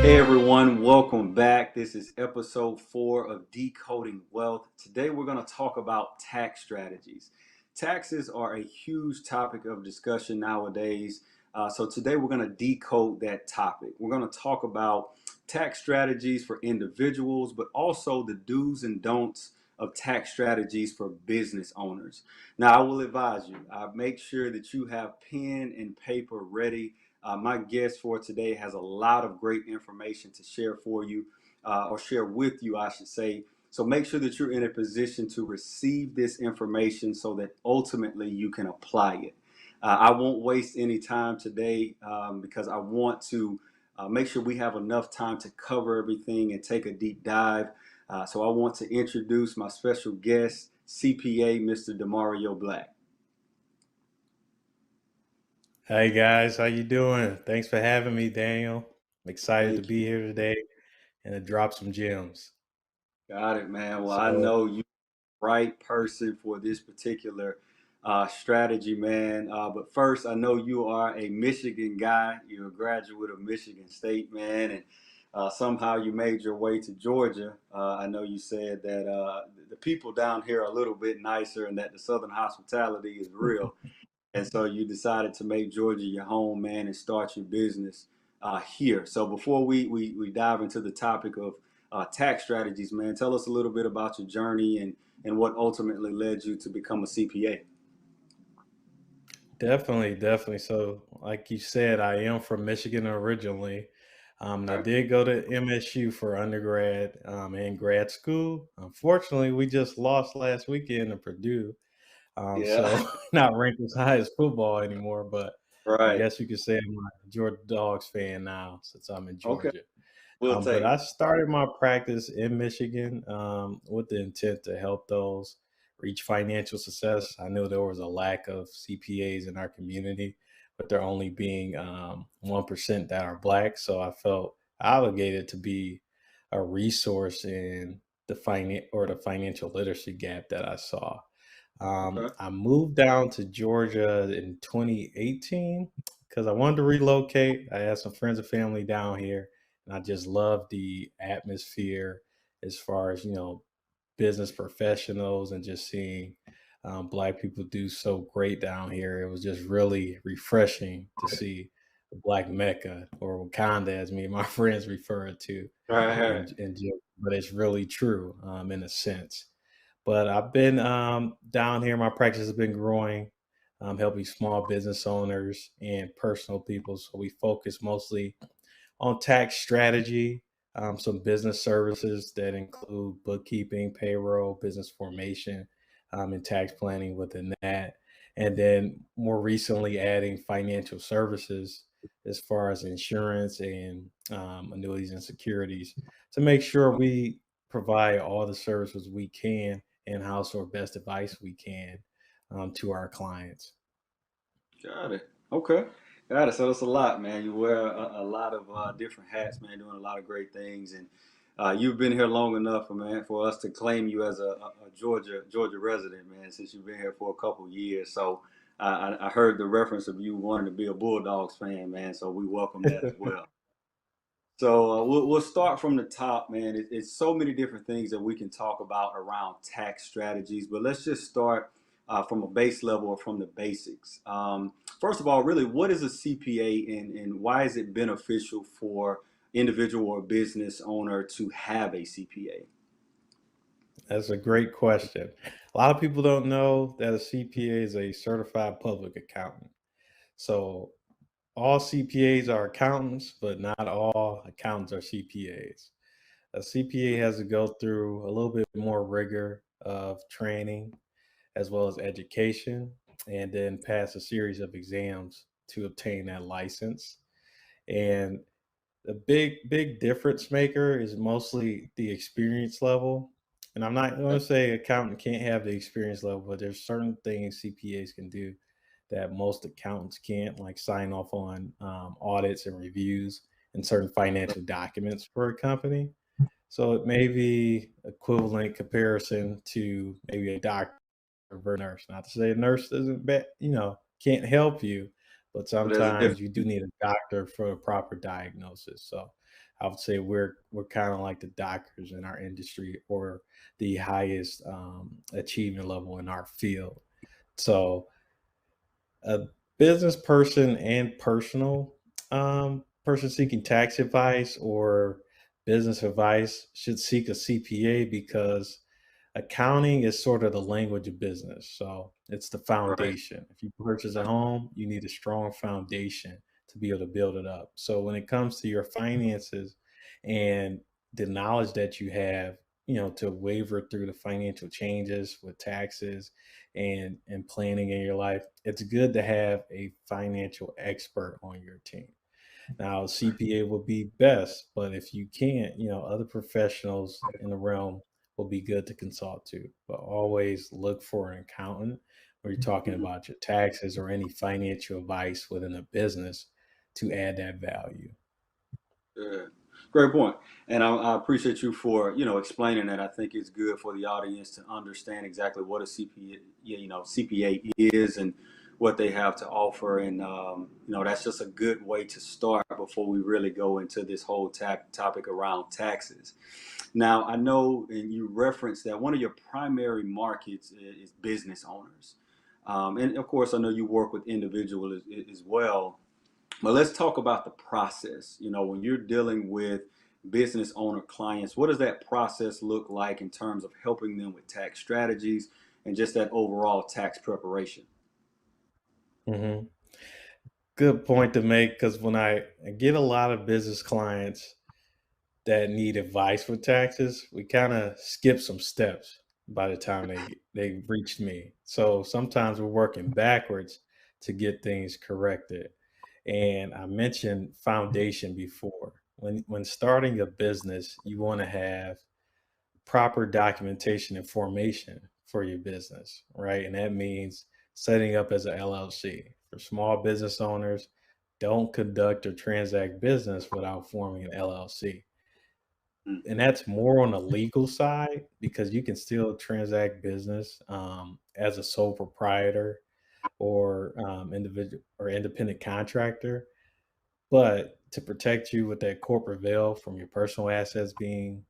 Hey everyone, welcome back. This is episode 4 of Decoding Wealth. Today we're going to talk about tax strategies. Taxes are a huge topic of discussion nowadays. So today we're going to decode that topic. We're going to talk about tax strategies for individuals, but also the do's and don'ts of tax strategies for business owners. Now, I will advise you, make sure that you have pen and paper ready. My guest for today has a lot of great information to share for you, or share with you, I should say. So make sure that you're in a position to receive this information so that ultimately you can apply it. I won't waste any time today because I want to make sure we have enough time to cover everything and take a deep dive. So I want to introduce my special guest, CPA, Mr. Demario Black. Hey guys, how you doing? Thanks for having me, Daniel. I'm excited to Thank be you. here today and to drop some gems. Got it, man. Well, I So know you right person for this particular strategy, man. But first, I know you are a Michigan guy. You're a graduate of Michigan State, man, and somehow you made your way to Georgia. I know you said that the people down here are a little bit nicer and that the Southern hospitality is real. And so you decided to make Georgia your home, man, and start your business here. So before we dive into the topic of tax strategies, man, tell us a little bit about your journey and what ultimately led you to become a CPA. definitely. So, like you said, I am from Michigan originally. And I Okay. did go to MSU for undergrad and grad school. Unfortunately, we just lost last weekend to Purdue. Yeah. So not ranked as high as football anymore, but I Right. guess you could say I'm a Georgia Dogs fan now since I'm in Okay. Georgia. We'll But take I it. started my practice in Michigan with the intent to help those reach financial success. I knew there was a lack of CPAs in our community, but there only being 1% that are black. So I felt obligated to be a resource in the financial literacy gap that I saw. Okay. I moved down to Georgia in 2018 because I wanted to relocate. I had some friends and family down here, and I just loved the atmosphere as far as business professionals and just seeing black people do so great down here. It was just really refreshing to see the Black Mecca or Wakanda, as me and my friends refer to, Right. but it's really true in a sense. But I've been down here. My practice has been growing, helping small business owners and personal people. So we focus mostly on tax strategy, some business services that include bookkeeping, payroll, business formation, and tax planning within that. And then more recently, adding financial services as far as insurance and annuities and securities to make sure we provide all the services we can in house or best advice we can to our clients. Got it. Okay. Got it. So that's a lot, man. You wear a lot of different hats, man, doing a lot of great things. And you've been here long enough, man, for us to claim you as a Georgia resident, man, since you've been here for a couple years. So I heard the reference of you wanting to be a Bulldogs fan, man. So we welcome that as well. So we'll start from the top, man. It's so many different things that we can talk about around tax strategies, but let's just start from a base level or from the basics. First of all, really, what is a CPA and why is it beneficial for individual or business owner to have a CPA? That's a great question. A lot of people don't know that a CPA is a certified public accountant. So all CPAs are accountants, but not all accountants are CPAs. A CPA has to go through a little bit more rigor of training as well as education, and then pass a series of exams to obtain that license. And the big difference maker is mostly the experience level. And I'm not going to say accountant can't have the experience level, but there's certain things CPAs can do that most accountants can't, like sign off on audits and reviews and certain financial documents for a company. So it may be equivalent comparison to maybe a doctor or a nurse. Not to say a nurse doesn't can't help you, but So there's a difference. sometimes you do need a doctor for a proper diagnosis. So I would say we're kind of like the doctors in our industry, or the highest achievement level in our field. So a business person and personal person seeking tax advice or business advice should seek a CPA, because accounting is sort of the language of business. So it's the Right. foundation. If you purchase a home, you need a strong foundation to be able to build it up. So when it comes to your finances and the knowledge that you have, to waver through the financial changes with taxes and planning in your life, it's good to have a financial expert on your team. Now, CPA would be best, but if you can't, other professionals in the realm will be good to consult to. But always look for an accountant when you're talking Mhm. about your taxes or any financial advice within a business to add that value. Yeah, great point. And I appreciate you for explaining that. I think it's good for the audience to understand exactly what a CPA, CPA is and what they have to offer. And that's just a good way to start before we really go into this whole topic around taxes. Now, I know, and you referenced that one of your primary markets is business owners, and of course, I know you work with individuals as well. But let's talk about the process. When you're dealing with business owner clients, what does that process look like in terms of helping them with tax strategies and just that overall tax preparation? hmm Good point to make, because when I get a lot of business clients that need advice with taxes, we kind of skip some steps by the time they reach me. So sometimes we're working backwards to get things corrected. And I mentioned foundation before. When starting a business, you want to have proper documentation and formation for your business, right? And that means setting up as a LLC. For small business owners, don't conduct or transact business without forming an LLC. And Mm-hmm. that's more on the legal side, because you can still transact business as a sole proprietor or individual or independent contractor. But to protect you with that corporate veil from your personal assets being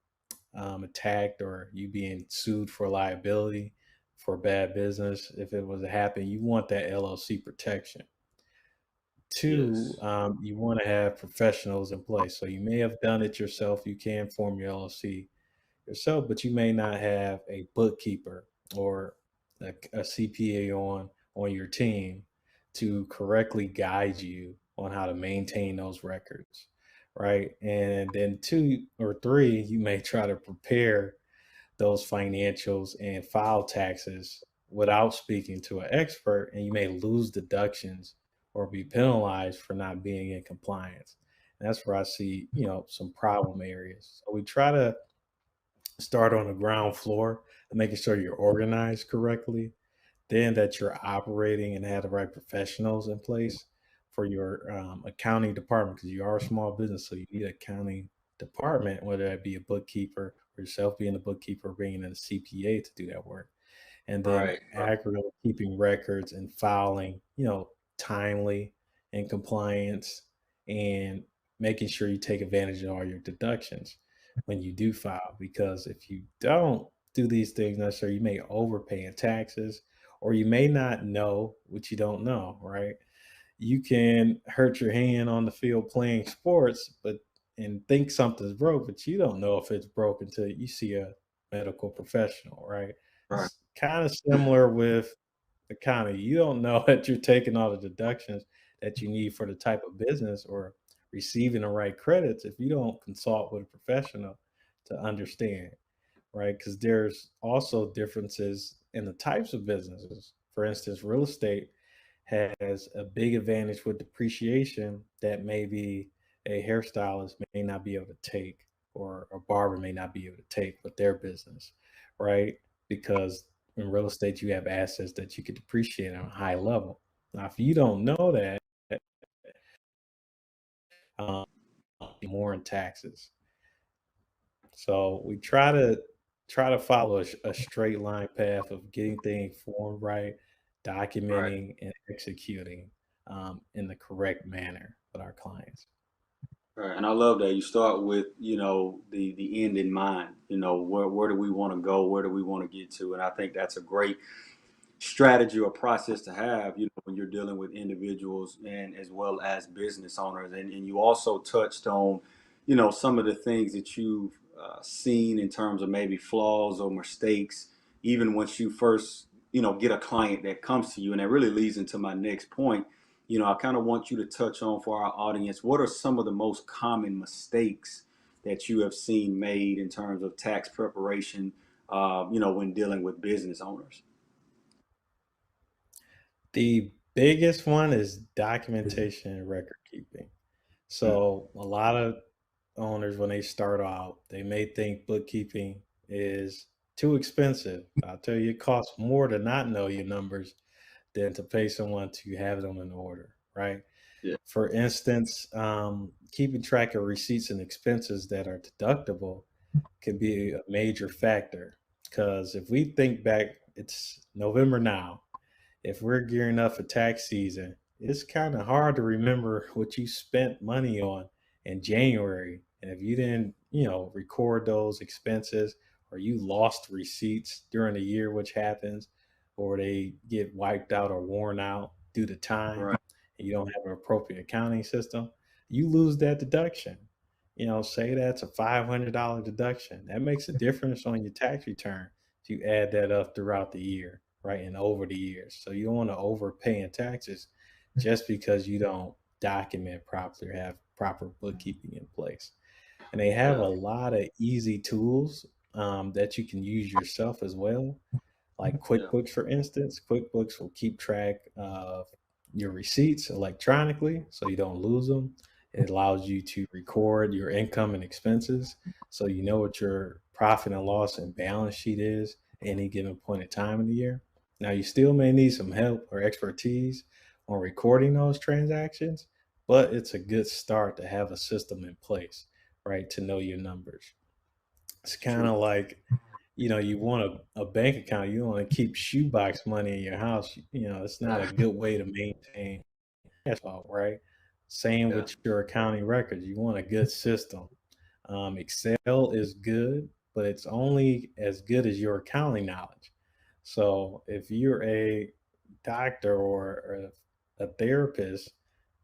attacked, or you being sued for liability for bad business, if it was to happen, you want that LLC protection. Two, Yes. you want to have professionals in place. So you may have done it yourself. You can form your LLC yourself, but you may not have a bookkeeper or a CPA on your team to correctly guide you on how to maintain those records, right? And then two or three, you may try to prepare those financials and file taxes without speaking to an expert, and you may lose deductions or be penalized for not being in compliance. And that's where I see, some problem areas. So we try to start on the ground floor and making sure you're organized correctly, then that you're operating and have the right professionals in place for your accounting department, because you are a small business, so you need an accounting department, whether that be a bookkeeper or yourself being a bookkeeper, bringing in a CPA to do that work, and then Right. Right. accurately keeping records and filing, timely and compliance, and making sure you take advantage of all your deductions when you do file. Because if you don't do these things necessarily, you may overpay in taxes, or you may not know what you don't know, right? You can hurt your hand on the field playing sports, but and think something's broke, but you don't know if it's broke until you see a medical professional, right? Right. It's kind of similar with accounting. You don't know that you're taking all the deductions that you need for the type of business or receiving the right credits if you don't consult with a professional to understand, right? Because there's also differences in the types of businesses. For instance, real estate has a big advantage with depreciation that maybe a hairstylist may not be able to take, or a barber may not be able to take with their business, right? Because in real estate, you have assets that you could depreciate on a high level. Now, if you don't know that, um, more in taxes. So we try to follow a straight line path of getting things formed right, Right. documenting and executing in the correct manner with our clients. Right, and I love that you start with, the end in mind. Where do we want to go? Where do we want to get to? And I think that's a great strategy or process to have, when you're dealing with individuals and as well as business owners. And you also touched on, some of the things that you've seen in terms of maybe flaws or mistakes, even once you first, get a client that comes to you. And that really leads into my next point. I kind of want you to touch on for our audience, what are some of the most common mistakes that you have seen made in terms of tax preparation, when dealing with business owners? The biggest one is documentation and record keeping. Mm, So a lot of owners, when they start out, they may think bookkeeping is too expensive. I'll tell you, it costs more to not know your numbers than to pay someone to have them in order, right? yeah, For instance, keeping track of receipts and expenses that are deductible can be a major factor. Because if we think back, it's November now. If we're gearing up for tax season, it's kind of hard to remember what you spent money on in January. And if you didn't, record those expenses or you lost receipts during the year, which happens, or they get wiped out or worn out due to time right. and you don't have an appropriate accounting system, you lose that deduction. Say that's a $500 deduction. That makes a difference on your tax return if you add that up throughout the year, right? And over the years. So you don't want to overpay in taxes just because you don't document properly or have proper bookkeeping in place. And they have a Yeah, lot of easy tools that you can use yourself as well, like yeah, QuickBooks, for instance. QuickBooks will keep track of your receipts electronically so you don't lose them. It allows you to record your income and expenses so you know what your profit and loss and balance sheet is at any given point in time in the year. Now, you still may need some help or expertise on recording those transactions, but it's a good start to have a system in place, right, to know your numbers. It's kind true. of like, you want a bank account. You don't want to keep shoebox money in your house. It's not a good way to maintain cash flow, right? Same Yeah, with your accounting records. You want a good system. Excel is good, but it's only as good as your accounting knowledge. So if you're a doctor or a therapist,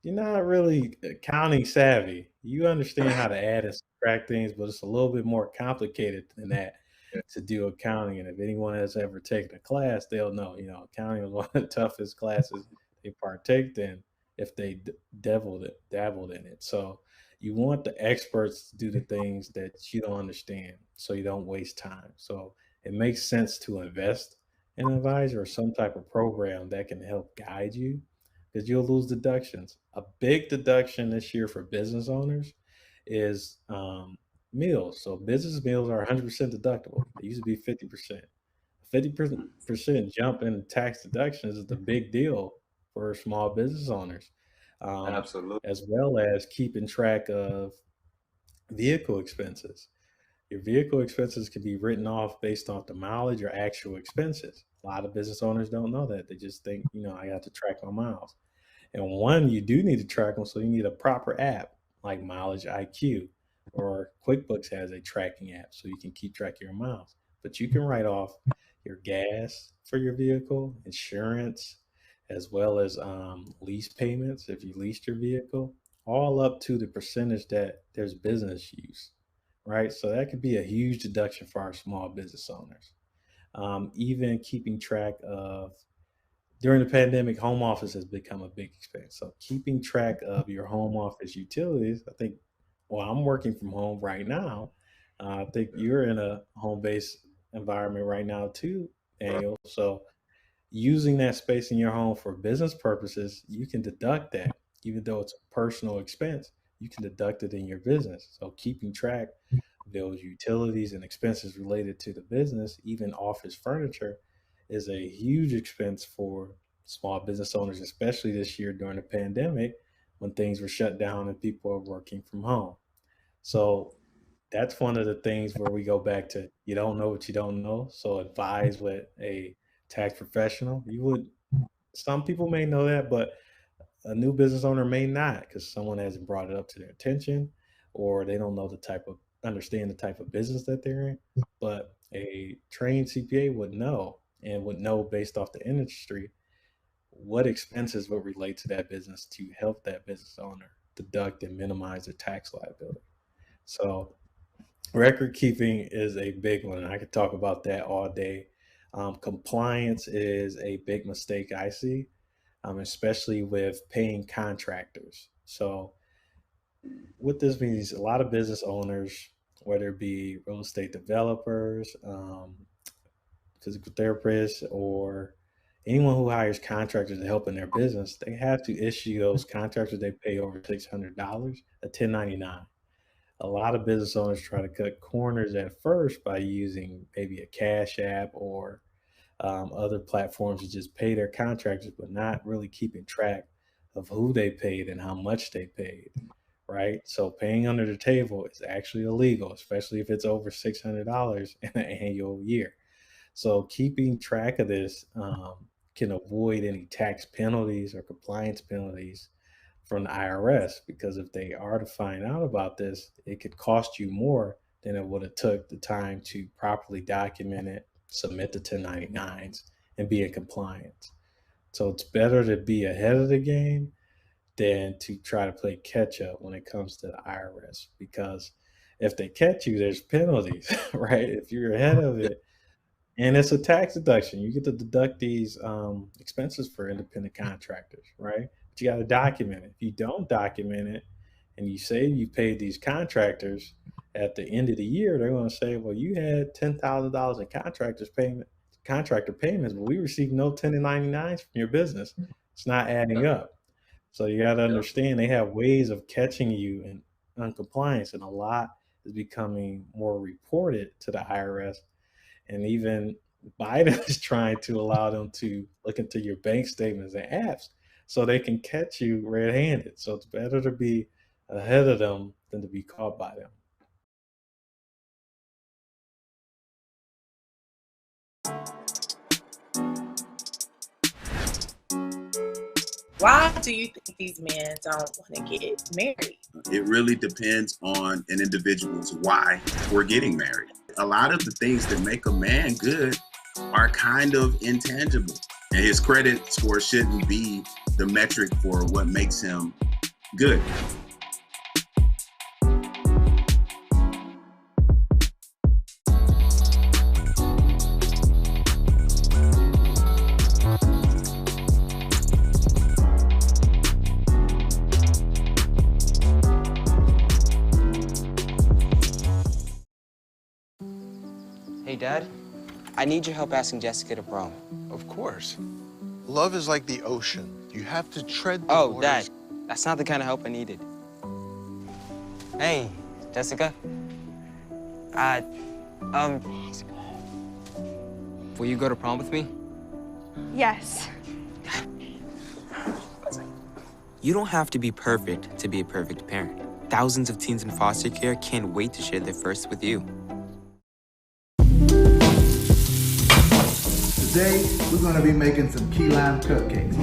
you're not really accounting savvy. You understand how to add and subtract things, but it's a little bit more complicated than that yeah, to do accounting. And if anyone has ever taken a class, they'll know, accounting was one of the toughest classes they partaked in if they dabbled in it. So you want the experts to do the things that you don't understand so you don't waste time. So it makes sense to invest in an advisor or some type of program that can help guide you because you'll lose deductions. A big deduction this year for business owners is meals. So business meals are 100% deductible. They used to be 50%. 50% jump in tax deductions is the big deal for small business owners, um, absolutely. as well as keeping track of vehicle expenses. Your vehicle expenses can be written off based off the mileage or actual expenses. A lot of business owners don't know that. They just think, I got to track my miles. And one, you do need to track them, so you need a proper app like Mileage IQ, or QuickBooks has a tracking app so you can keep track of your miles. But you can write off your gas for your vehicle, insurance, as well as lease payments if you leased your vehicle, all up to the percentage that there's business use, right? So that could be a huge deduction for our small business owners. Even keeping track of during the pandemic, home office has become a big expense. So keeping track of your home office utilities, I think, well, I'm working from home right now. I think you're in a home based environment right now too, Right. Daniel. So using that space in your home for business purposes, you can deduct that. Even though it's a personal expense, you can deduct it in your business. So keeping track of those utilities and expenses related to the business, even office furniture, is a huge expense for small business owners, especially this year during the pandemic when things were shut down and people are working from home. So that's one of the things where we go back to you don't know what you don't know. So advise with a tax professional. Some people may know that, but a new business owner may not because someone hasn't brought it up to their attention. or they don't know understand the type of business that they're in. But a trained CPA would know, and would know based off the industry what expenses would relate to that business to help that business owner deduct and minimize their tax liability. So record keeping is a big one. I could talk about that all day. Compliance is a big mistake I see, especially with paying contractors. So what this means, a lot of business owners, whether it be real estate developers, physical therapists, or anyone who hires contractors to help in their business, they have to issue those contractors they pay over $600 a 1099. A lot of business owners try to cut corners at first by using maybe a Cash App or other platforms to just pay their contractors, but not really keeping track of who they paid and how much they paid, right? So paying under the table is actually illegal, especially if it's over $600 in an annual year. So keeping track of this can avoid any tax penalties or compliance penalties from the IRS, because if they are to find out about this, it could cost you more than it would have took the time to properly document it, submit the 1099s, and be in compliance. So it's better to be ahead of the game than to try to play catch up when it comes to the IRS, because if they catch you, there's penalties, right? If you're ahead of Yeah. it, and it's a tax deduction. You get to deduct these expenses for independent contractors, right? But you got to document it. If you don't document it and you say you paid these contractors at the end of the year, they're going to say, well, you had $10,000 in contractor payments, but we received no 1099s from your business. It's not adding up. So you got to Yeah. understand they have ways of catching you in uncompliance, and a lot is becoming more reported to the IRS. And even Biden is trying to allow them to look into your bank statements and apps so they can catch you red-handed. So it's better to be ahead of them than to be caught by them. Why do you think these men don't want to get married? It really depends on an individual's why we're getting married. A lot of the things that make a man good are kind of intangible, and his credit score shouldn't be the metric for what makes him good. Hey, Dad. I need your help asking Jessica to prom. Of course. Love is like the ocean. You have to tread the Oh, waters. Dad. That's not the kind of help I needed. Hey, Jessica. Will you go to prom with me? Yes. You don't have to be perfect to be a perfect parent. Thousands of teens in foster care can't wait to share their first with you. Today, we're going to be making some key lime cupcakes.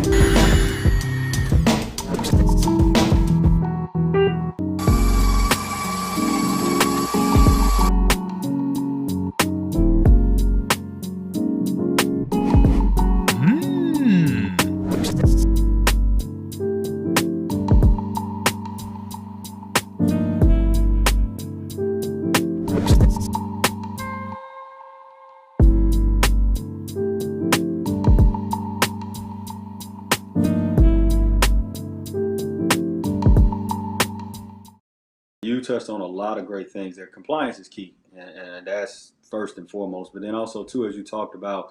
You touched on a lot of great things there. Compliance is key, and that's first and foremost. But then also too, as you talked about,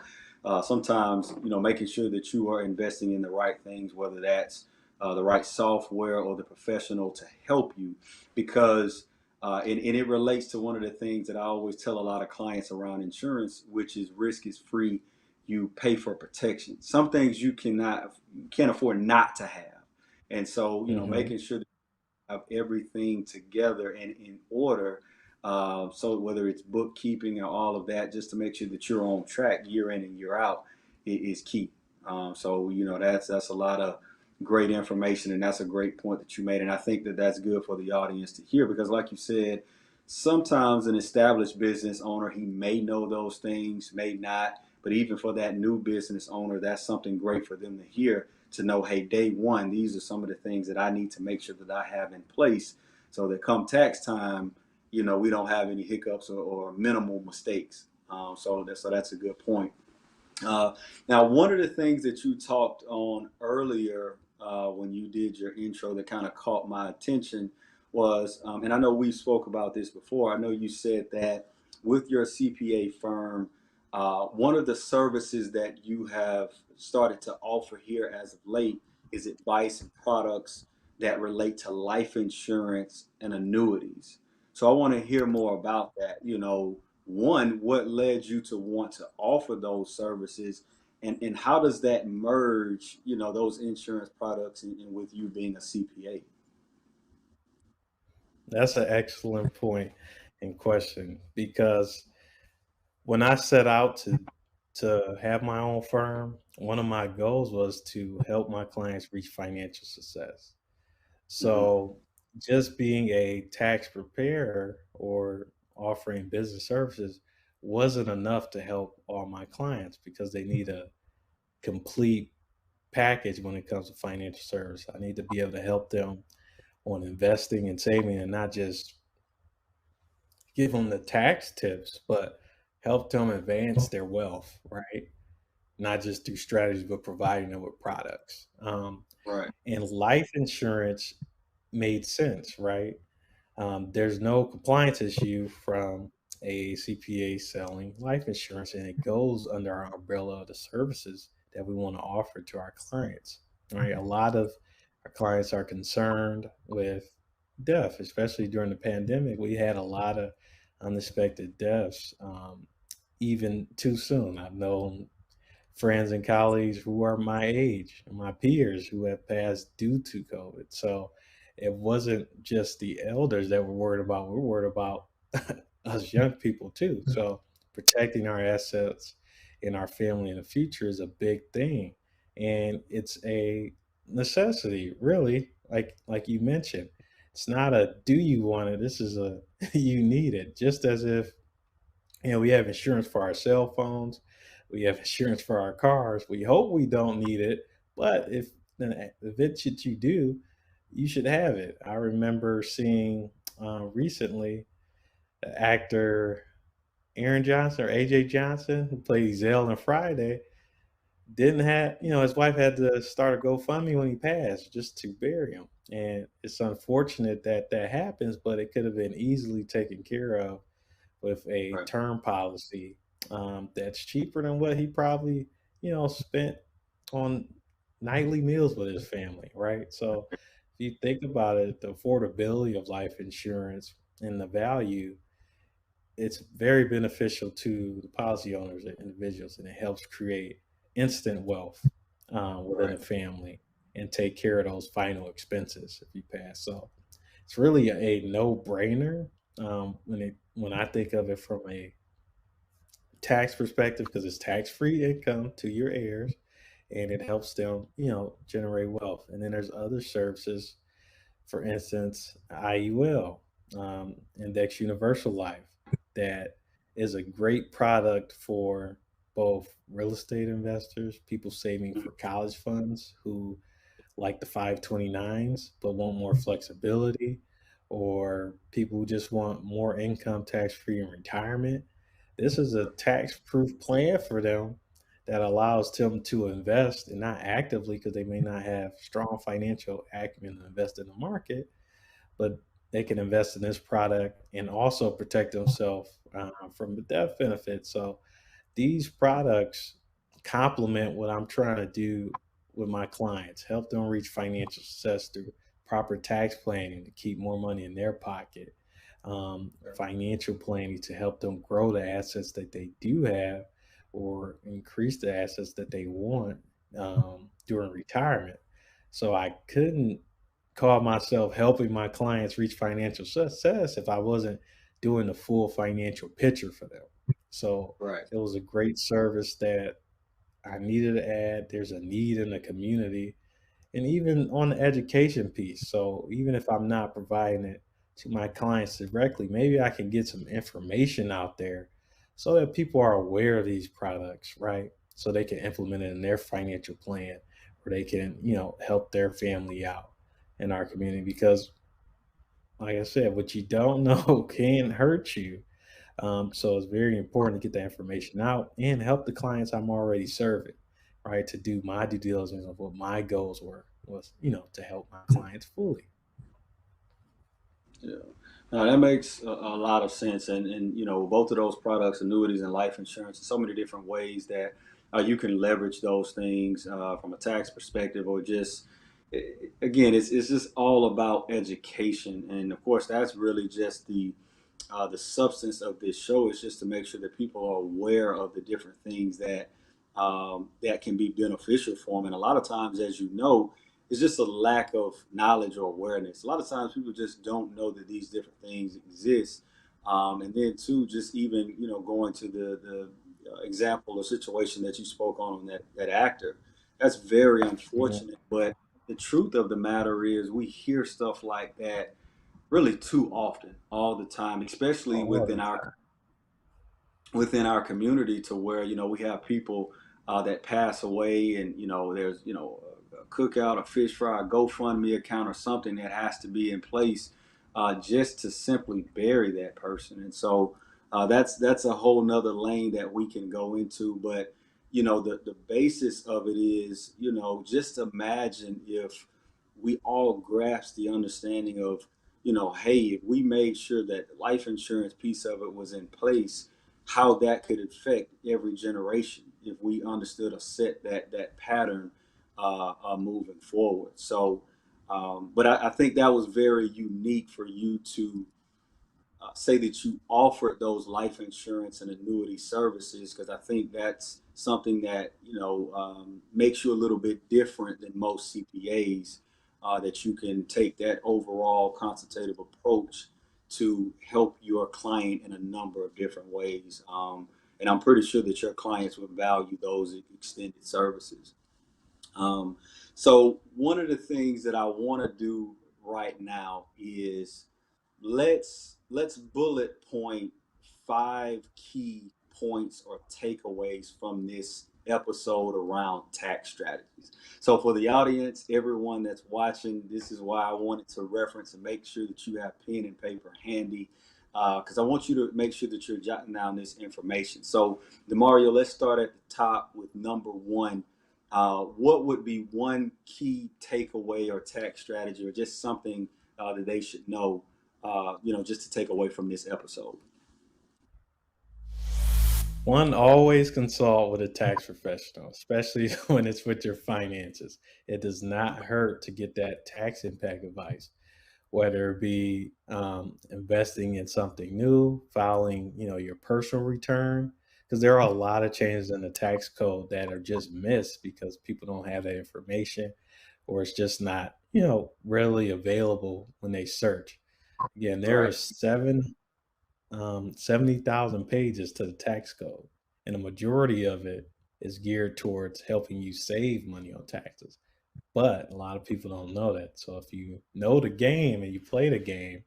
sometimes making sure that you are investing in the right things, whether that's the right software or the professional to help you, because and it relates to one of the things that I always tell a lot of clients around insurance, which is risk is free. You pay for protection. Some things you can't afford not to have, and so Hmm. making sure have everything together and in order. So whether it's bookkeeping and all of that, just to make sure that you're on track year in and year out is key. So that's a lot of great information, and that's a great point that you made. And I think that that's good for the audience to hear because, like you said, sometimes an established business owner, he may know those things, may not, but even for that new business owner, that's something great for them to hear, to know, hey, day one, these are some of the things that I need to make sure that I have in place so that come tax time, we don't have any hiccups or minimal mistakes. So that's a good point. Uh, Now, one of the things that you talked on earlier when you did your intro that kind of caught my attention was, and I know we spoke about this before, I know you said that with your CPA firm, one of the services that you have started to offer here as of late is advice and products that relate to life insurance and annuities. So I want to hear more about that. One, what led you to want to offer those services, and how does that merge, those insurance products and with you being a CPA? That's an excellent point and question because when I set out to have my own firm, one of my goals was to help my clients reach financial success. Hmm. So just being a tax preparer or offering business services wasn't enough to help all my clients because they need a complete package when it comes to financial service. I need to be able to help them on investing and saving and not just give them the tax tips, but help them advance their wealth, right? Not just through strategies, but providing them with products. Right. And life insurance made sense, right? There's no compliance issue from a CPA selling life insurance, and it goes under our umbrella of the services that we want to offer to our clients. Right? A lot of our clients are concerned with death, especially during the pandemic. We had a lot of unexpected deaths, even too soon. I've known friends and colleagues who are my age, my peers who have passed due to COVID. So it wasn't just the elders that we're worried about. We're worried about us young people too. So protecting our assets in our family in the future is a big thing. And it's a necessity, really, like you mentioned. It's not a do you want it, this is a you need it. Just as if we have insurance for our cell phones. We have insurance for our cars. We hope we don't need it, but if the event that you do, you should have it. I remember seeing recently the actor Aaron Johnson or AJ Johnson, who played Zell in Friday, didn't have, his wife had to start a GoFundMe when he passed just to bury him. And it's unfortunate that that happens, but it could have been easily taken care of with a Right. term policy that's cheaper than what he probably, spent on nightly meals with his family, right? So if you think about it, the affordability of life insurance and the value, it's very beneficial to the policy owners and individuals, and it helps create instant wealth within Right. a family and take care of those final expenses if you pass. So it's really a no-brainer when I think of it from a tax perspective because it's tax-free income to your heirs and it helps them, generate wealth. And then there's other services, for instance, IUL, Index Universal Life, that is a great product for both real estate investors, people saving for college funds who like the 529s but want more flexibility, or people who just want more income tax free in retirement. This is a tax proof plan for them that allows them to invest and not actively because they may not have strong financial acumen to invest in the market, but they can invest in this product and also protect themselves from the death benefit. So these products complement what I'm trying to do with my clients, help them reach financial success through proper tax planning to keep more money in their pocket, financial planning to help them grow the assets that they do have or increase the assets that they want during retirement. So I couldn't call myself helping my clients reach financial success if I wasn't doing the full financial picture for them. So Right. it was a great service that I needed to add. There's a need in the community, And even on the education piece. So even if I'm not providing it to my clients directly, maybe I can get some information out there so that people are aware of these products, right? So they can implement it in their financial plan, or they can, help their family out in our community. Because, like I said, what you don't know can hurt you. So it's very important to get that information out and help the clients I'm already serving, right? To do my due diligence of what my goals were was, to help my clients fully. Yeah. Now that makes a lot of sense, and both of those products, annuities and life insurance, so many different ways that you can leverage those things from a tax perspective, or just again, it's just all about education, and of course, that's really just the substance of this show is just to make sure that people are aware of the different things that can be beneficial for them. And a lot of times, as you know, it's just a lack of knowledge or awareness. A lot of times, people just don't know that these different things exist. And then, too, just even going to the example or situation that you spoke on that actor, that's very Yeah. unfortunate. But the truth of the matter is, we hear stuff like that really too often, all the time, especially All within the our time. community, to where we have people that pass away, and there's a cookout, a fish fry, a GoFundMe account, or something that has to be in place just to simply bury that person. And so that's a whole nother lane that we can go into. But the basis of it is, just imagine if we all grasp the understanding of, hey, if we made sure that the life insurance piece of it was in place, how that could affect every generation if we understood or set that pattern moving forward. So, but I think that was very unique for you to say that you offered those life insurance and annuity services, because I think that's something that makes you a little bit different than most CPAs. That you can take that overall consultative approach to help your client in a number of different ways. And I'm pretty sure that your clients would value those extended services. Um, so one of the things that I want to do right now is let's bullet point 5 key points or takeaways from this episode around tax strategies. So for the audience, everyone that's watching, this is why I wanted to reference and make sure that you have pen and paper handy, because I want you to make sure that you're jotting down this information. So Demario, let's start at the top with number one. What would be one key takeaway or tax strategy, or just something that they should know, just to take away from this episode? One, always consult with a tax professional, especially when it's with your finances. It does not hurt to get that tax impact advice, whether it be investing in something new, filing, your personal return, because there are a lot of changes in the tax code that are just missed because people don't have that information, or it's just not, readily available when they search. Again, there are Right. 70,000 pages to the tax code, and the majority of it is geared towards helping you save money on taxes. But a lot of people don't know that. So if you know the game and you play the game,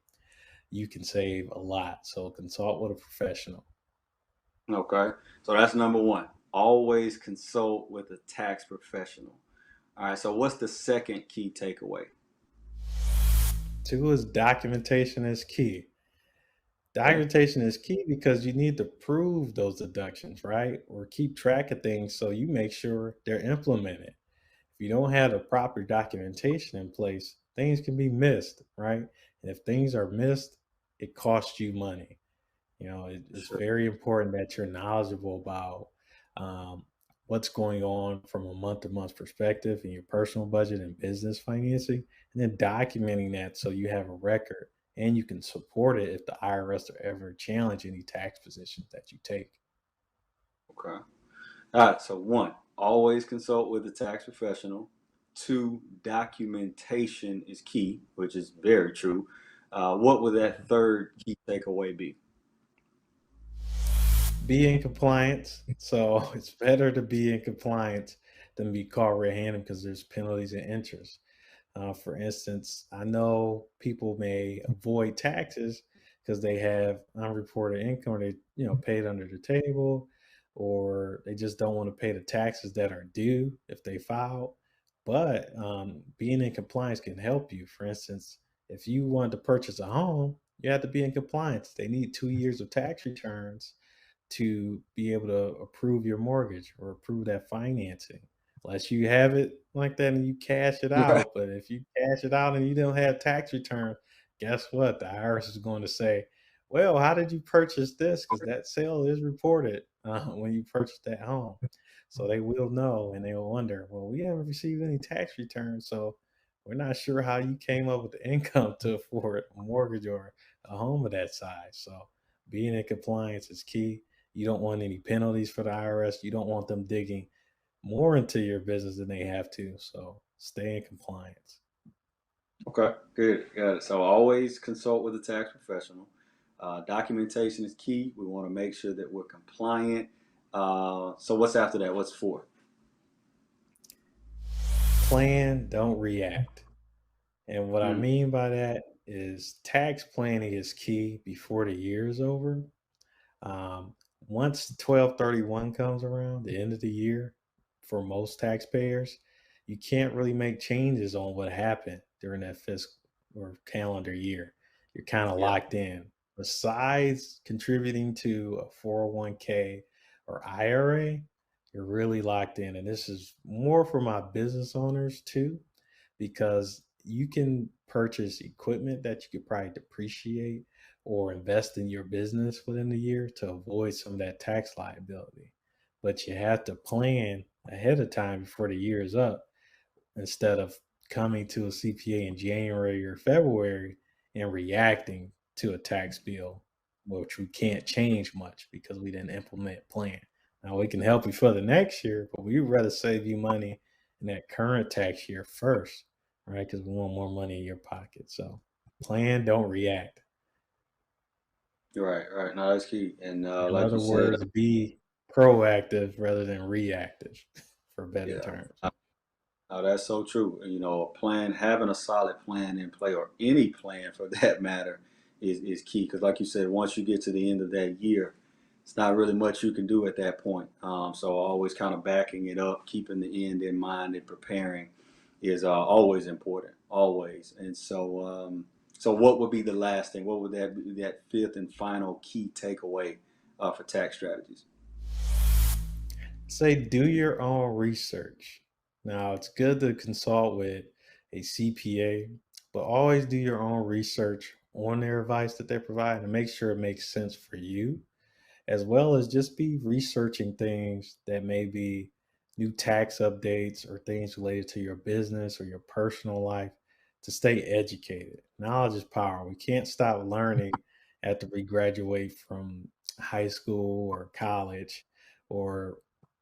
you can save a lot. So consult with a professional. Okay. So that's number one. Always consult with a tax professional. All right. So what's the second key takeaway? Two is documentation is key. Okay. Documentation is key because you need to prove those deductions, right? Or keep track of things so you make sure they're implemented. If you don't have the proper documentation in place, things can be missed, right? And if things are missed, it costs you money. It's Sure. very important that you're knowledgeable about um, what's going on from a month to month perspective in your personal budget and business financing, and then documenting that so you have a record and you can support it if the IRS are ever challenge any tax positions that you take. Okay. All right. So one, always consult with a tax professional. Two, documentation is key, which is very true. What would that third key takeaway be? Be in compliance. So it's better to be in compliance them be caught red-handed because there's penalties and interest. For instance, I know people may avoid taxes because they have unreported income, or they, paid under the table, or they just don't want to pay the taxes that are due if they file. But being in compliance can help you. For instance, if you wanted to purchase a home, you have to be in compliance. They need 2 years of tax returns to be able to approve your mortgage or approve that financing. Unless you have it like that and you cash it Right. out. But if you cash it out and you don't have tax return, guess what? The IRS is going to say, well, how did you purchase this? Because that sale is reported when you purchased that home. So they will know, and they will wonder, well, we haven't received any tax returns. So we're not sure how you came up with the income to afford a mortgage or a home of that size. So being in compliance is key. You don't want any penalties for the IRS. You don't want them digging more into your business than they have to. So stay in compliance. Okay, good. Got it. So always consult with a tax professional. Documentation is key. We want to make sure that we're compliant. So what's after that? What's 4? Plan, don't react. And what I Mm. mean by that is tax planning is key before the year is over. Once 12/31 comes around, the end of the year, for most taxpayers, you can't really make changes on what happened during that fiscal or calendar year. You're kind of Yeah. locked in. Besides contributing to a 401k or IRA, you're really locked in. And this is more for my business owners too, because you can purchase equipment that you could probably depreciate or invest in your business within the year to avoid some of that tax liability. But you have to plan ahead of time before the year is up, instead of coming to a CPA in January or February and reacting to a tax bill, which we can't change much because we didn't implement plan. Now we can help you for the next year, but we'd rather save you money in that current tax year first, right? Because we want more money in your pocket. So plan, don't react. Right, right. No, that's key. And In like you other said, words, be proactive rather than reactive, for better yeah, terms. that's so true. A plan, having a solid plan in play, or any plan for that matter, is key. Because like you said, once you get to the end of that year, it's not really much you can do at that point. So always kind of backing it up, keeping the end in mind, and preparing is always important, always. And so what would be the last thing? What would that be, that fifth and final key takeaway for tax strategies? Say do your own research. Now, it's good to consult with a CPA, but always do your own research on their advice that they provide and make sure it makes sense for you, as well as just be researching things that may be new tax updates or things related to your business or your personal life to stay educated. Knowledge is power. We can't stop learning after we graduate from high school or college or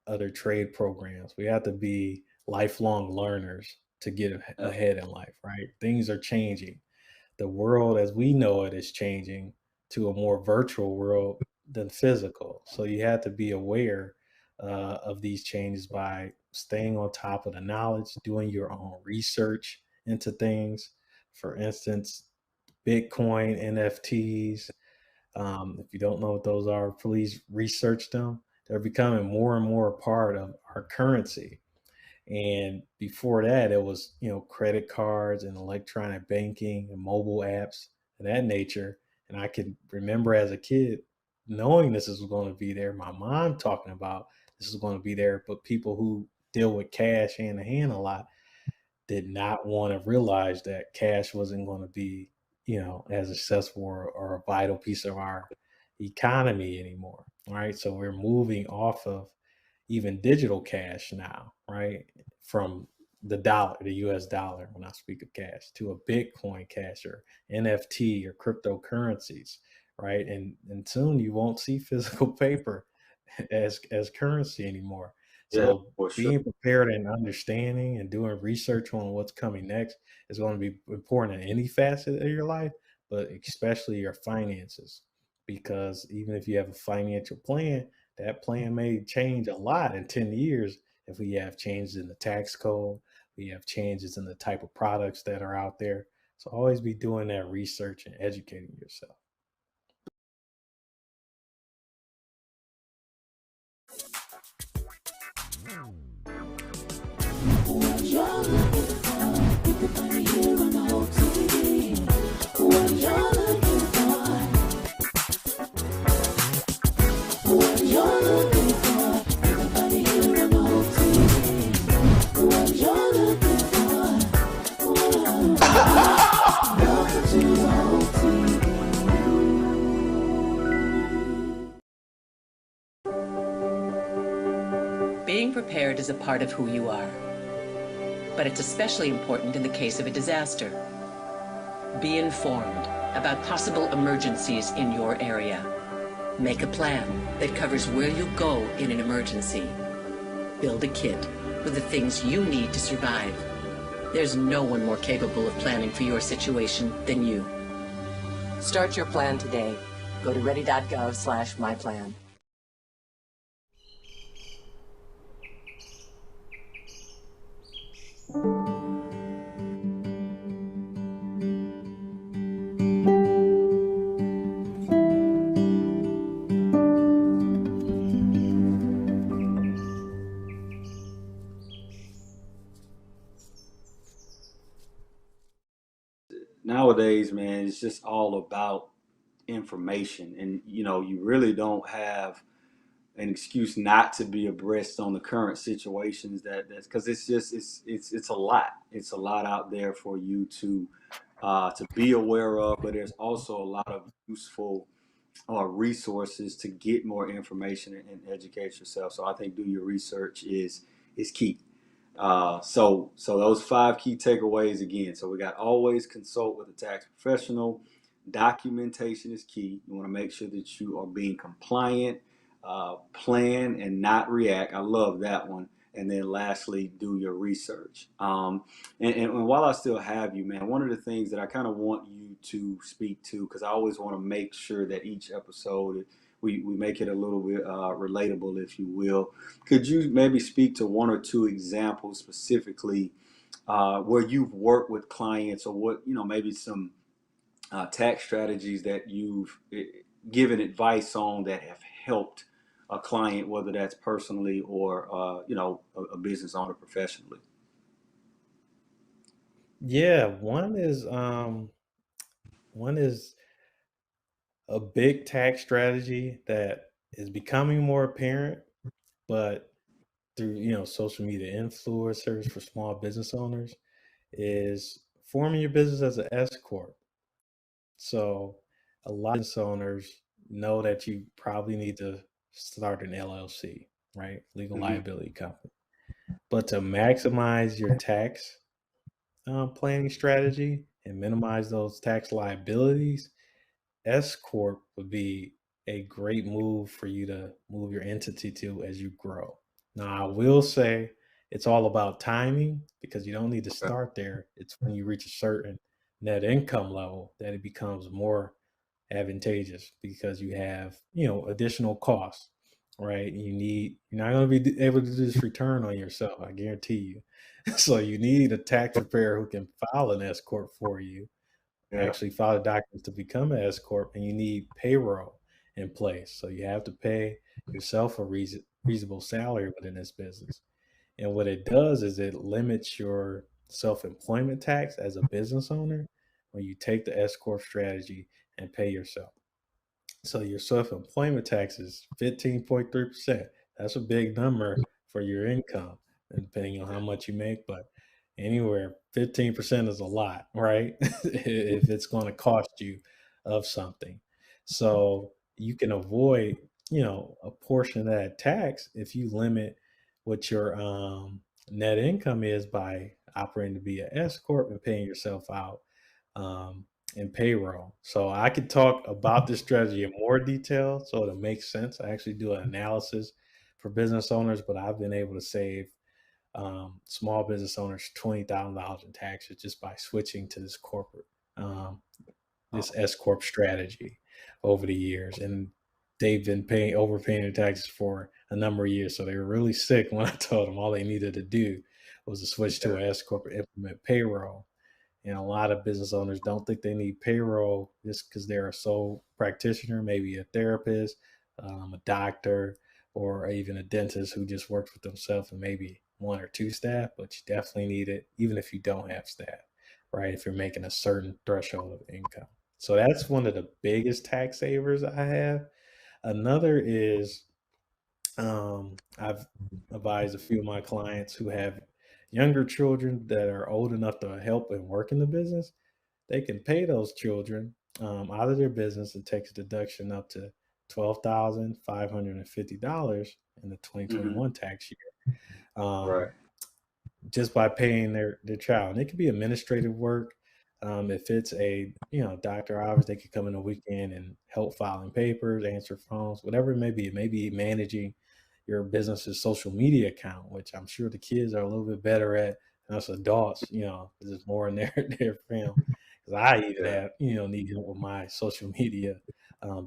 other trade programs. We have to be lifelong learners to get Uh, ahead in life, right? Things are changing. The world as we know it is changing to a more virtual world than physical. So you have to be aware of these changes by staying on top of the knowledge, doing your own research into things. For instance, Bitcoin, NFTs. If you don't know what those are, please research them. They're becoming more and more a part of our currency. And before that, it was, credit cards and electronic banking and mobile apps of that nature. And I could remember as a kid knowing this is going to be there, my mom talking about this is going to be there, but people who deal with cash hand to hand a lot did not want to realize that cash wasn't going to be, as accessible or a vital piece of our economy anymore. Right. So we're moving off of even digital cash now, right? From the dollar, the US dollar, when I speak of cash, to a Bitcoin cash or NFT or cryptocurrencies, right? And soon you won't see physical paper as currency anymore. yeah, So for sure. being prepared and understanding and doing research on what's coming next is going to be important in any facet of your life, but especially your finances. Because even if you have a financial plan, that plan may change a lot in 10 years if we have changes in the tax code, we have changes in the type of products that are out there. So always be doing that research and educating yourself. Being prepared is a part of who you are, but it's especially important in the case of a disaster. Be informed about possible emergencies in your area. Make a plan that covers where you'll go in an emergency. Build a kit with the things you need to survive. There's no one more capable of planning for your situation than you. Start your plan today. Go to ready.gov/myplan. Nowadays, man, it's just all about information, and you really don't have an excuse not to be abreast on the current situations that's because it's a lot. It's a lot out there for you to be aware of, but there's also a lot of useful resources to get more information and educate yourself. So I think do your research is key. So those 5 key takeaways again. So we got always consult with a tax professional. Documentation is key. You want to make sure that you are being compliant, plan and not react. I love that one. And then lastly, do your research. And while I still have you, man, one of the things that I kind of want you to speak to, because I always want to make sure that each episode we make it a little bit relatable, if you will. Could you maybe speak to 1 or 2 examples specifically where you've worked with clients, or what, maybe some tax strategies that you've given advice on that have helped a client, whether that's personally or a business owner professionally? Yeah, one is a big tax strategy that is becoming more apparent, but through social media influencers for small business owners, is forming your business as an S corp. So a lot of business owners know that you probably need to start an LLC, right? Legal Mm-hmm. liability company. But to maximize your tax planning strategy and minimize those tax liabilities, S corp would be a great move for you to move your entity to as you grow. Now, I will say it's all about timing, because you don't need to start there. It's when you reach a certain net income level that it becomes more advantageous, because you have, additional costs, right? You're not going to be able to do this return on yourself, I guarantee you. So you need a tax preparer who can file an S corp for you, Yeah. actually file the documents to become an S corp, and you need payroll in place. So you have to pay yourself a reasonable salary within this business. And what it does is it limits your self-employment tax as a business owner when you take the S corp strategy and pay yourself. So your self-employment tax is 15.3%. That's a big number for your income, depending on how much you make, but anywhere 15% is a lot, right? If it's going to cost you of something. So you can avoid, a portion of that tax if you limit what your net income is by operating to be an S corp and paying yourself out in payroll. So I could talk about this strategy in more detail so it makes sense. I actually do an analysis for business owners, but I've been able to save small business owners $20,000 in taxes just by switching to this this S corp strategy over the years, and they've been overpaying their taxes for a number of years. So they were really sick when I told them all they needed to do was to switch to an S corp and implement payroll. And a lot of business owners don't think they need payroll just because they're a sole practitioner, maybe a therapist, a doctor, or even a dentist who just works with themselves and maybe one or two staff. But you definitely need it, even if you don't have staff, right? If you're making a certain threshold of income. So that's one of the biggest tax savers I have. Another is I've advised a few of my clients who have younger children that are old enough to help and work in the business. They can pay those children out of their business and take a deduction up to $12,550 in the 2021 tax year. Right. Just by paying their child. And it could be administrative work. If it's a doctor hours, they could come in a weekend and help filing papers, answer phones, whatever it may be. It may be managing your business's social media account, which I'm sure the kids are a little bit better at than us adults. This is more in their film. Because I even have need help with my social media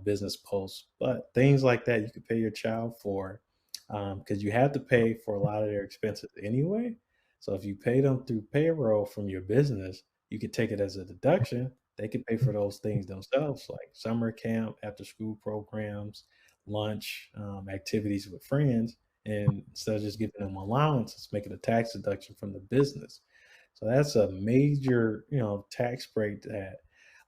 business posts, but things like that you could pay your child for because you have to pay for a lot of their expenses anyway. So if you pay them through payroll from your business, you could take it as a deduction. They could pay for those things themselves, like summer camp, after school programs, lunch, activities with friends. And instead of just giving them allowance, it's making a tax deduction from the business. So that's a major, tax break that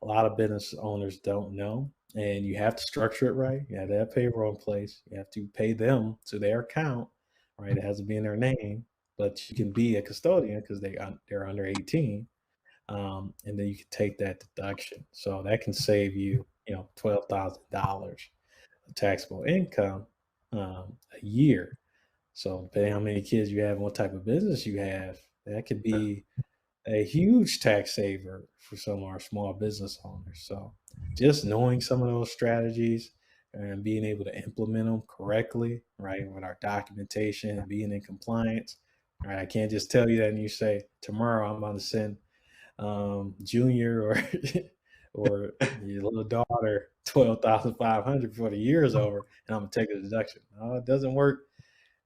a lot of business owners don't know. And you have to structure it right. You have to have payroll in place. You have to pay them to their account, right? It has to be in their name, but you can be a custodian because they're under 18, and then you can take that deduction. So that can save you, $12,000 of taxable income a year. So depending on how many kids you have and what type of business you have, that could be a huge tax saver for some of our small business owners. So just knowing some of those strategies and being able to implement them correctly, right, with our documentation and being in compliance, right? I can't just tell you that and you say, tomorrow I'm going to send Junior or your little daughter 12,500 before the year is over and I'm going to take a deduction. No, it doesn't work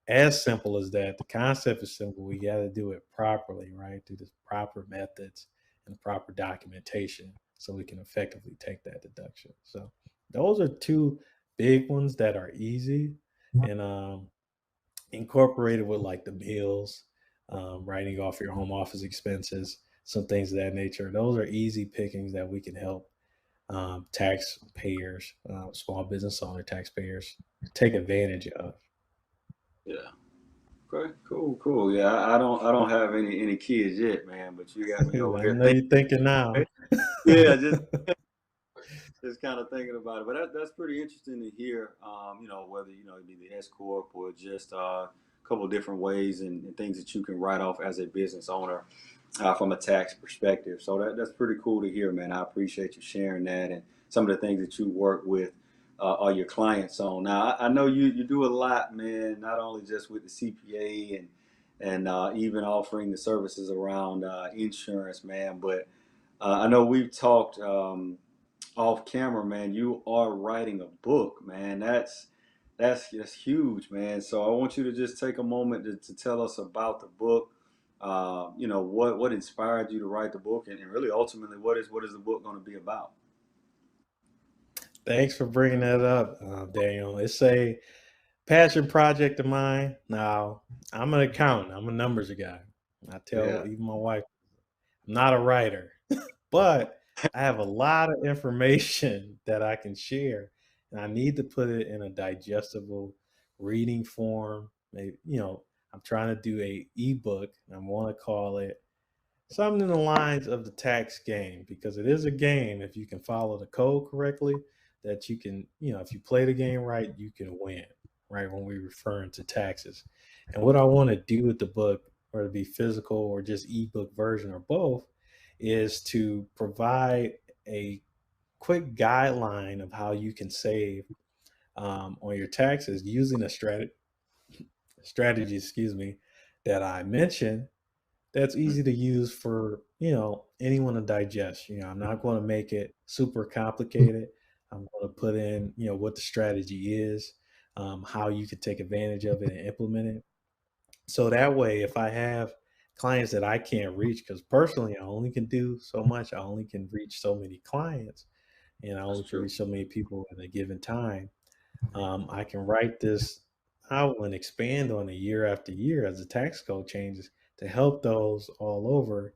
as simple as that. The concept is simple. We got to do it properly, right? Through the proper methods and the proper documentation so we can effectively take that deduction. So those are two big ones that are easy and incorporated with like the meals, writing off your home office expenses, some things of that nature. Those are easy pickings that we can help taxpayers, small business owner taxpayers take advantage of. Yeah. Okay. Cool. Yeah, I don't have any kids yet, man. But you got me over I here know thinking. you're thinking now. Yeah, just kind of thinking about it. But that's pretty interesting to hear. Whether it be the S corp or just a couple of different ways and things that you can write off as a business owner from a tax perspective. So that's pretty cool to hear, man. I appreciate you sharing that and some of the things that you work with all your clients on. Now, I know you do a lot, man. Not only just with the CPA and even offering the services around insurance, man, but I know we've talked off camera, man. You are writing a book, man. That's huge, man. So I want you to just take a moment to tell us about the book. What inspired you to write the book, and really ultimately, what is the book going to be about? Thanks for bringing that up, Daniel. It's a passion project of mine. Now, I'm an accountant. I'm a numbers guy. I tell Yeah. even my wife, I'm not a writer, but I have a lot of information that I can share, and I need to put it in a digestible reading form. Maybe, I'm trying to do a ebook. I want to call it something in the lines of the tax game because it is a game. If you can follow the code correctly, that you can, if you play the game right, you can win, right? When we're referring to taxes. And what I want to do with the book, whether it be physical or just ebook version or both, is to provide a quick guideline of how you can save on your taxes using a strategy, that I mentioned that's easy to use for anyone to digest. I'm not going to make it super complicated. I'm going to put in what the strategy is, how you can take advantage of it and implement it. So that way, if I have clients that I can't reach, because personally I only can do so much, I only can reach so many clients, and I That's only can true. reach so many people at a given time. I can write this out and expand on it year after year as the tax code changes to help those all over,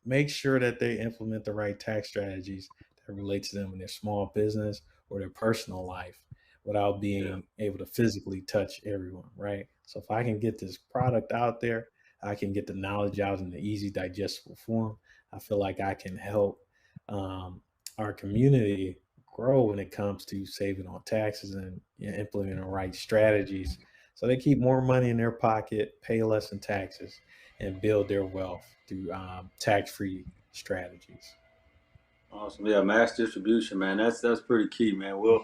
make sure that they implement the right tax strategies that relate to them in their small business or their personal life without Yeah. being able to physically touch everyone, right? So if I can get this product out there, I can get the knowledge out in the easy digestible form. I feel like I can help um, our community grow when it comes to saving on taxes and implementing the right strategies so they keep more money in their pocket, pay less in taxes, and build their wealth through tax-free strategies. Awesome. Yeah, mass distribution, man. That's pretty key, man. We'll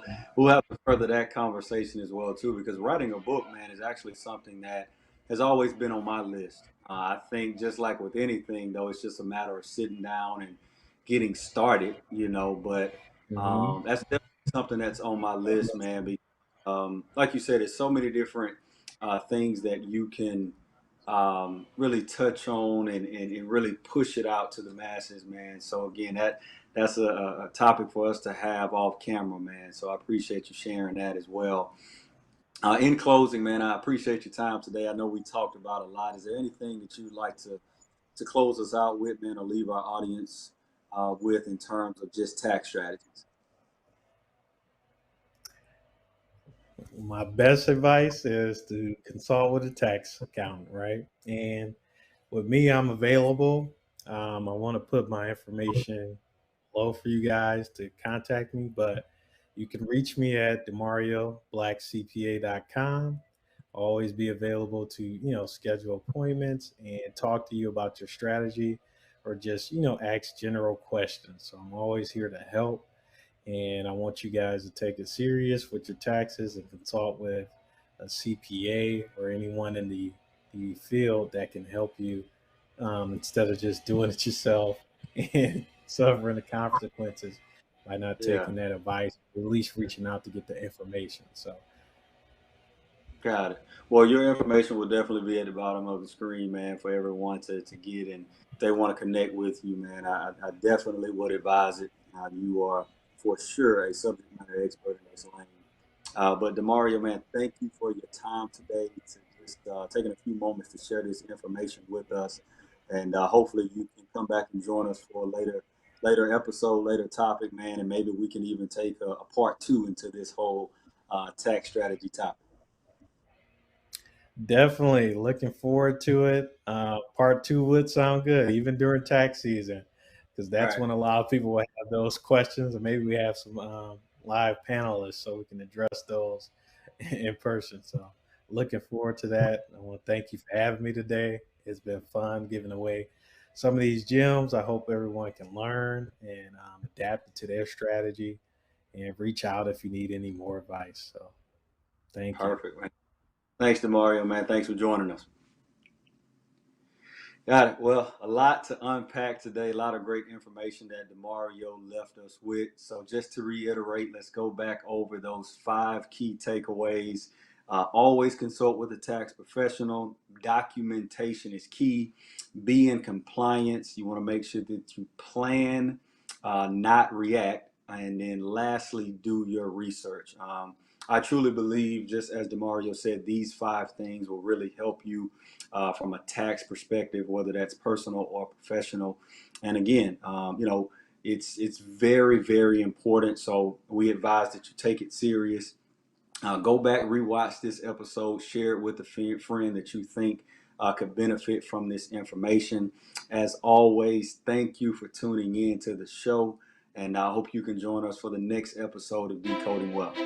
have to further that conversation as well too, because writing a book, man, is actually something that has always been on my list. I think just like with anything, though, it's just a matter of sitting down and getting started, But Hmm. that's definitely something that's on my list, man. Because, like you said, there's so many different things that you can really touch on and really push it out to the masses, man. So again, that's a topic for us to have off camera, man. So I appreciate you sharing that as well. In closing, man, I appreciate your time today. I know we talked about a lot. Is there anything that you'd like to close us out with, man, or leave our audience with in terms of just tax strategies? My best advice is to consult with a tax accountant, right? And with me, I'm available. I want to put my information below for you guys to contact me, but you can reach me at demarioblackcpa.com. I'll always be available to, schedule appointments and talk to you about your strategy or just, ask general questions. So I'm always here to help. And I want you guys to take it serious with your taxes and consult with a CPA or anyone in the field that can help you instead of just doing it yourself and suffering the consequences by not Yeah. taking that advice, or at least reaching out to get the information. So, Got it. Well, your information will definitely be at the bottom of the screen, man, for everyone to get. And if they want to connect with you, man, I definitely would advise it. You are for sure a subject matter expert in this lane. But Demario, man, thank you for your time today to just taking a few moments to share this information with us. And hopefully you can come back and join us for a later episode, later topic, man, and maybe we can even take a part two into this whole tax strategy topic. definitely looking forward to it. Part two would sound good, even during tax season, because that's Right. when a lot of people will have those questions, and maybe we have some live panelists so we can address those in person. So, looking forward to that. I want to thank you for having me today. It's been fun giving away some of these gems. I hope everyone can learn and adapt it to their strategy and reach out if you need any more advice. So, thank you. Perfect, man. Thanks, Demario, man. Thanks for joining us. Got it. Well, a lot to unpack today. A lot of great information that Demario left us with. So just to reiterate, let's go back over those 5 key takeaways. Always consult with a tax professional. Documentation is key. Be in compliance. You want to make sure that you plan, not react. And then lastly, do your research. I truly believe, just as Demario said, these 5 things will really help you from a tax perspective, whether that's personal or professional. And again, it's very, very important. So we advise that you take it serious. Go back, rewatch this episode, share it with a friend that you think could benefit from this information. As always, thank you for tuning in to the show, and I hope you can join us for the next episode of Decoding Wealth.